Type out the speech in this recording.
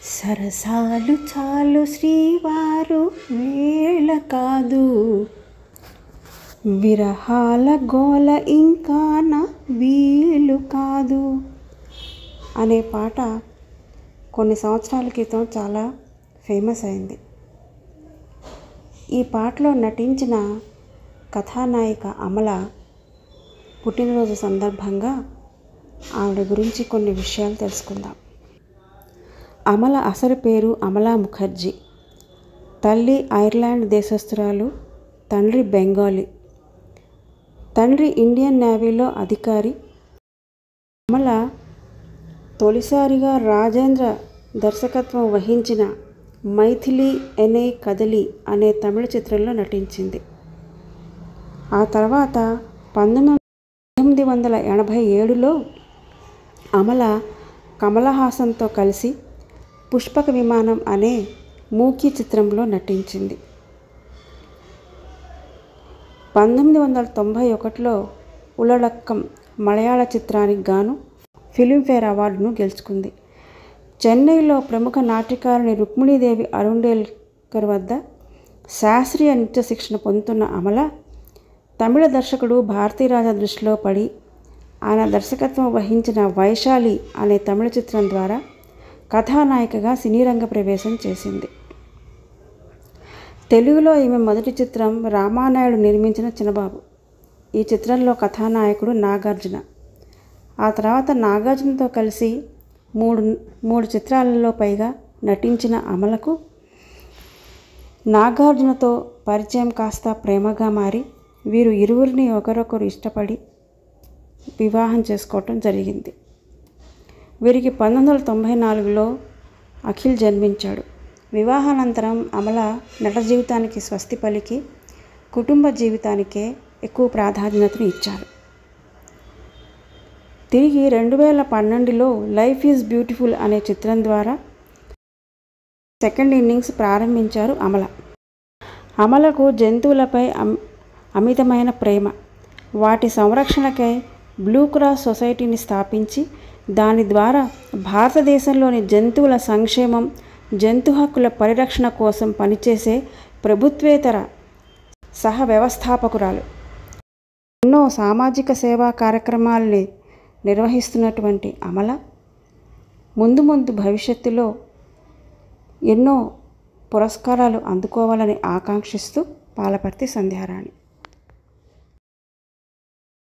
సరసాలు చాలు శ్రీవారు వేళ కాదు, విరహాల గోల ఇంకా నా వీలు కాదు అనే పాట కొన్ని సంవత్సరాల క్రితం చాలా ఫేమస్ అయింది. ఈ పాటలో నటించిన కథానాయిక అమల పుట్టినరోజు సందర్భంగా ఆవిడ గురించి కొన్ని విషయాలు తెలుసుకుందాం. అమల అసలు పేరు అమలా ముఖర్జీ. తల్లి ఐర్లాండ్ దేశస్థురాలు, తండ్రి బెంగాలీ. తండ్రి ఇండియన్ నేవీలో అధికారి. అమల తొలిసారిగా రాజేంద్ర దర్శకత్వం వహించిన మైథిలి ఎనే కదలి అనే తమిళ చిత్రంలో నటించింది. ఆ తర్వాత 1987లో అమల కమల్ హాసన్తో కలిసి పుష్పక విమానం అనే మూకీ చిత్రంలో నటించింది. 1991లో ఉలళక్కం మలయాళ చిత్రానికి గాను ఫిలింఫేర్ అవార్డును గెలుచుకుంది. చెన్నైలో ప్రముఖ నాట్యకారిణి రుక్మిణీదేవి అరుండేల్కర్ వద్ద శాస్త్రీయ నృత్య శిక్షణ పొందుతున్న అమల తమిళ దర్శకుడు భారతీరాజా దృష్టిలో పడి ఆయన దర్శకత్వం వహించిన వైశాలి అనే తమిళ చిత్రం ద్వారా కథానాయికగా సినీ రంగ ప్రవేశం చేసింది. తెలుగులో ఈమె మొదటి చిత్రం రామానాయుడు నిర్మించిన చిన్నబాబు. ఈ చిత్రంలో కథానాయకుడు నాగార్జున. ఆ తర్వాత నాగార్జునతో కలిసి మూడు చిత్రాలలో పైగా నటించిన అమలకు నాగార్జునతో పరిచయం కాస్త ప్రేమగా మారి వీరు ఇరువురిని ఒకరొకరు ఇష్టపడి వివాహం చేసుకోవటం జరిగింది. వీరికి 1994లో అఖిల్ జన్మించాడు. వివాహానంతరం అమల నట జీవితానికి స్వస్తి పలికి కుటుంబ జీవితానికే ఎక్కువ ప్రాధాన్యతను ఇచ్చారు. తిరిగి 2012లో లైఫ్ ఈజ్ బ్యూటిఫుల్ అనే చిత్రం ద్వారా సెకండ్ ఇన్నింగ్స్ ప్రారంభించారు అమల. అమలకు జంతువులపై అమితమైన ప్రేమ. వాటి సంరక్షణకై బ్లూ క్రాస్ సొసైటీని స్థాపించి దాని ద్వారా భారతదేశంలోని జంతువుల సంక్షేమం, జంతు హక్కుల పరిరక్షణ కోసం పనిచేసే ప్రభుత్వేతర సహ వ్యవస్థాపకురాలు. ఎన్నో సామాజిక సేవా కార్యక్రమాల్ని నిర్వహిస్తున్నటువంటి అమల ముందు భవిష్యత్తులో ఎన్నో పురస్కారాలు అందుకోవాలని ఆకాంక్షిస్తూ పాలపర్తి సంధ్యారాణి.